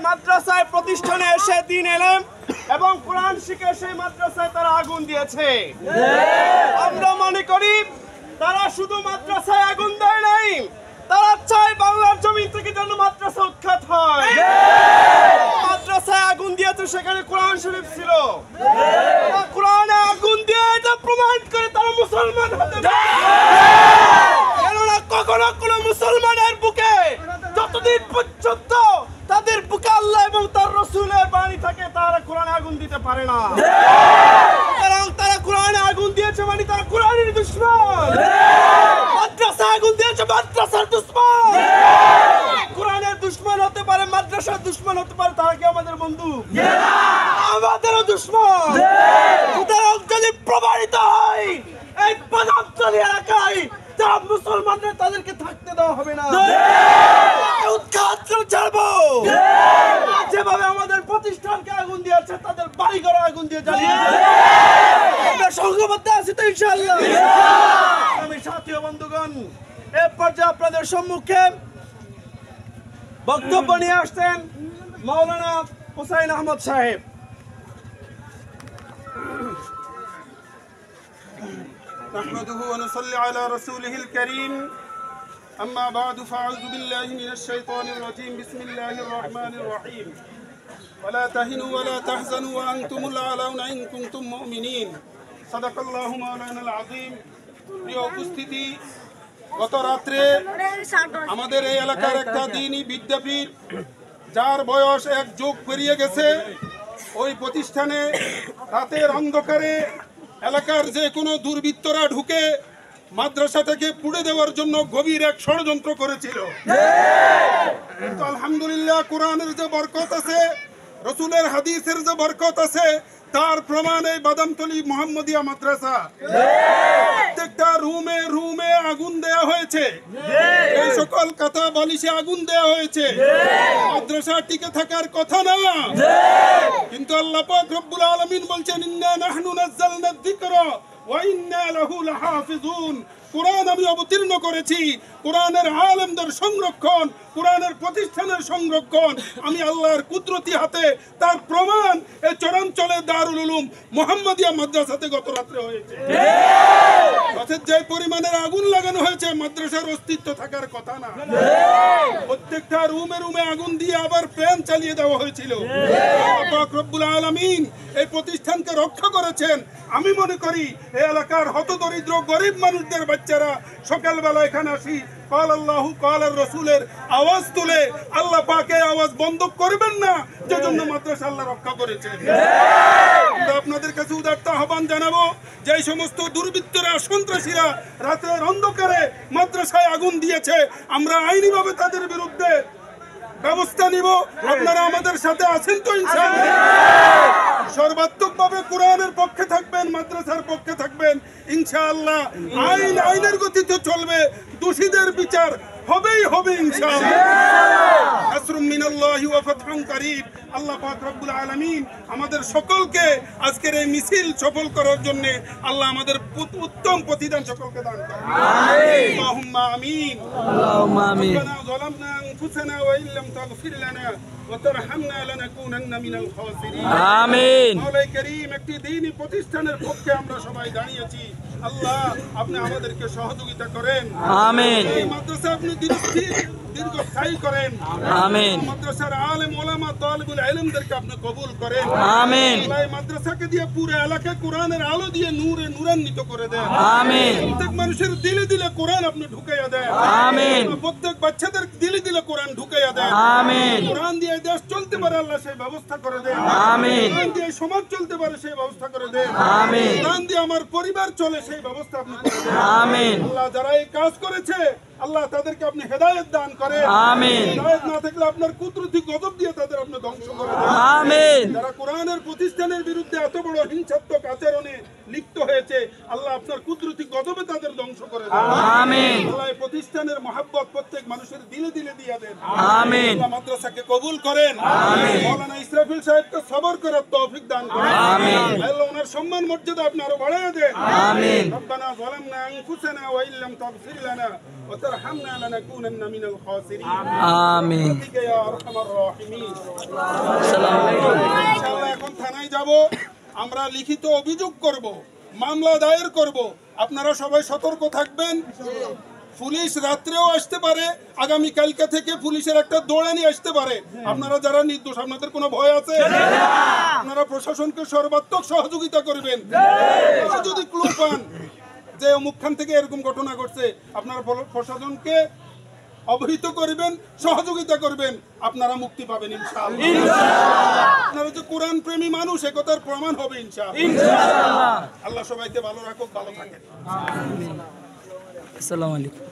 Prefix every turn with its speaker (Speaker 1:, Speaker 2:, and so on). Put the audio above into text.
Speaker 1: মাদ্রাসায় প্রতিষ্ঠানে এসে দিন এলেম এবং কোরআন শিখে সেই মাদ্রাসায় তারা আগুন দিয়েছে। আমরা মনে করি তারা শুধু মাদ্রাসায় আগুন দেয় নাই, তারা চায় বাংলার জমিন থেকে যেন মাদ্রাসা উৎখাত হয়। মাদ্রাসায় আগুন দিয়েছে, সেখানে কোরআন শরীফ ছিল। কোরআনে আগুন দিয়ে এটা প্রমাণ করে তারা মুসলমান হতে পারে। কেননা কখনো কোন মুসলমানের বুকে যতদিন পর্যন্ত তাদের বুকে আল্লাহ এবং তার রাসূলের বাণী থাকে, তারা কোরআনে আগুন দিতে পারে না। কারণ তারা কোরআনে আগুন দিয়েছে মানে তারা কোরআনের দুশমন। মাদ্রাসা আগুন দিয়েছে, মাদ্রাসার দুশমন। কোরআনের দুশমন হতে পারে, মাদ্রাসার দুশমন হতে পারে, তারা কি আমাদের বন্ধু? আমাদেরও দুশমন। সুতরাং যদি প্রমাণিত হয় এই পদাঞ্চলী এলাকায় যারা মুসলমানরা, তাদেরকে থাকতে দেওয়া হবে না, উৎখাত করে ছাড়বো। যেভাবে আমাদের প্রতিষ্ঠানকে আগুন দিয়েছে, তাদের বাড়ি ঘরে আগুন দিয়ে জ্বালিয়ে আমরা সংঘবদ্ধ আছি তো ইনশাআল্লাহ। আমি সাথী ও বন্ধুগণ, এই পর্যায়ে আপনাদের সম্মুখে বক্তব্য নিয়ে আসছেন মাওলানা হুসাইন আহমদ সাহেব।
Speaker 2: نحمده ونصلي على رسوله الكريم أما بعد فأعوذ بالله من الشيطان الرجيم بسم الله الرحمن الرحيم ولا تهنوا ولا تحزنوا وأنتم الأعلون إن كنتم مؤمنين صدق الله مولانا العظيم। প্রিয় উপস্থিতি, গত রাত্রে আমাদের এই এলাকার একটা দ্বীনি বিদ্যাপীঠ, যার বয়স 1 যুগ পেরিয়ে গেছে, ওই প্রতিষ্ঠানে রাতের অন্ধকারে এলাকার যে কোনো দুর্বৃত্তরা ঢুকে মাদ্রাসাটাকে পুড়ে দেওয়ার জন্য গভীর এক ষড়যন্ত্র করেছিল। কিন্তু আলহামদুলিল্লাহ, কোরআনের যে বরকত আছে, রসুলের হাদিসের যে বরকত আছে, তার প্রমাণ এই বাদামতলী মুহাম্মদিয়া মাদ্রাসা। প্রত্যেকটা রুমে রুমে আগুন দেয়া হয়েছে, এই সকল কাতা বালিশে আগুন দেয়া হয়েছে। মাদ্রাসা টিকে থাকার কথা না, কিন্তু আল্লাহ পাক রব্বুল আলামিন বলছেন ইন্না নাহনু নাযালনা যিকরা ওয়া ইন্না লাহু লাহাফিজুন। কোরআন আমি অবতীর্ণ করেছি, কোরআনের আলেমদের সংরক্ষণ, কোরআনের প্রতিষ্ঠানের সংরক্ষণ আমি আল্লাহর কুদরতি হাতে। তার প্রমাণ এই চরাঞ্চলের দারুল উলুম মুহাম্মদিয়া মাদ্রাসাতে গত রাত্রে হয়েছে। যে পরিমাণের আগুন লাগানো হয়েছে, মাদ্রাসার অস্তিত্ব থাকার কথা না। প্রত্যেকটা রুমে রুমে আগুন দিয়ে আবার ফ্যান চালিয়ে দেওয়া হয়েছিল। পাক রব্বুল আলামিন এই প্রতিষ্ঠানকে রক্ষা করেছেন। আমি মনে করি এই এলাকার হতদরিদ্র গরিব মানুষদের বাচ্চারা সকালবেলা এখানে আসি কাল আল্লাহু কালের রসুলের আওয়াজ তুলে, আল্লাহ পাকে আওয়াজ বন্ধ করবেন না, যে জন্য মাদ্রাসা আল্লাহ রক্ষা করেছেন। আমরা আপনাদের কাছে উদারতা আহ্বান জানাবো, যে সমস্ত দুর্বৃত্তরা, সন্ত্রাসীরা রাতের অন্ধকারে মাদ্রাসায় আগুন দিয়েছে, আমরা আইনিভাবে তাদের বিরুদ্ধে ব্যবস্থা নিব। আপনারা আমাদের সাথে আছেন তো ইনশাআল্লাহ? সর্বাত্মকভাবে কোরআনের পক্ষে থাকবেন, মাদ্রাসার পক্ষে থাকবেন ইনশাআল্লাহ। আইনের গতিতে চলবে, দোষীদের বিচার হবেই হবে ইনশাআল্লাহ। নাসরুম মিনাল্লাহি ওয়া ফাতহুন কারীব। আল্লাহ পাক রব্বুল আলামিন আমাদের সকলকে আজকের এই মিছিল সফল করার জন্য আল্লাহ আমাদের উত্তম প্রতিদান সকলকে দান করুন। আমিন। আল্লাহুম্মা আমিন। আল্লাহুম্মা আমিন। রব্বানা যালামনা আনফুসানা ওয়া ইল্লাম তাগফির লানা ওয়া তারহামনা লানাকুনান্না মিনাল খাসিরিন। আমিন। মাওলাই কারীম, একটি দ্বীনি প্রতিষ্ঠানের পক্ষে আমরা সবাই দাঁড়িয়েছি। আল্লাহ, আপনি আমাদেরকে সহযোগিতা করেন। আমিন। এই মাদ্রাসা আপনি দীর্ঘস্থায়ী করেন। আমিন। মাদ্রাসার আলেম ওলামা তালিবুল ইলমদেরকে আপনি কবুল করেন। আমিন। আল্লাহ, এই মাদ্রাসাকে দিয়ে পুরো এলাকা কোরআনের আলো দিয়ে নূরে নূরান্বিত করে দেন। আমিন। প্রত্যেক মানুষের দিলে দিলে কোরআন আপনি ঢুকাইয়া দেন। আমিন। প্রত্যেক বাচ্চাদের দিলে দিলে কোরআন ঢুকাইয়া দেন। আমিন। কোরআন দিয়ে দেশ চলতে পারে আল্লাহ সেই ব্যবস্থা করে দেন। আমিন। কোরআন দিয়ে সমাজ চলতে পারে সেই ব্যবস্থা করে দেন। আমিন। কোরআন দিয়ে আমার পরিবার চলে সেই ব্যবস্থা আপনি করে দেন। আমিন। আল্লাহ, যারা এই কাজ করেছে আল্লাহ তাদেরকে আপনি হেদায়েত দান করেন। আমিন। হেদায়েত না থাকলে আপনার কুদরতি গজব দিয়ে তাদের আপনি ধ্বংস করে দেন। আমিন। যারা কোরআনের প্রতিষ্ঠানের বিরুদ্ধে এত বড় হিংসাত্মক আচরণে লিপ্ত হয়েছে, আল্লাহ আপনার কুদরতি গজবে তাদের ধ্বংস করে দেন। আমিন। আল্লাহ এই প্রতিষ্ঠানের মহব্বত প্রত্যেক মানুষের দিলে দিলে দিয়ে দেন। আমিন। আল্লাহ মাদ্রাসাকে কবুল করেন। আমিন। মাওলানা ইসরাফিল সাহেবকে সবর করার তৌফিক দান করেন। আমিন। আল্লাহ ওনার সম্মান মর্যাদা আপনি আরো বাড়িয়ে দেন। আমিন। রব্বানা যালামনা আনফুসানা ওয়া ইল্লাম তাগফির লানা وترحمنا لنكونن من الخاسرين
Speaker 3: آمين
Speaker 2: برحمتك يا أرحم الراحمين
Speaker 3: السلام عليكم
Speaker 2: ইনশাআল্লাহ এখন থানায় যাব, আমরা লিখিত অভিযোগ করব, মামলা দায়ের করব। আপনারা সবাই সতর্ক থাকবেন। পুলিশ রাত্রেও আসতে পারে, আগামী কালকে থেকে পুলিশের একটা দৌড়ানি আসতে পারে। আপনারা যারা নির্দোষ, আপনাদের কোনো ভয় আছে? আপনারা প্রশাসনকে সর্বাত্মক সহযোগিতা করবেন। যদি ক্লু পান যে অমুকখান থেকে এরকম ঘটনা ঘটছে, আপনারা প্রশাসনকে অবহিত করবেন, সহযোগিতা করবেন, আপনারা মুক্তি পাবেন ইনশাআল্লাহ। আপনারা যে কোরআন প্রেমী মানুষ, একথার প্রমাণ হবে ইনশাআল্লাহ। আল্লাহ সবাইকে ভালো রাখুক, ভালো থাকেন।
Speaker 3: আসসালামু আলাইকুম।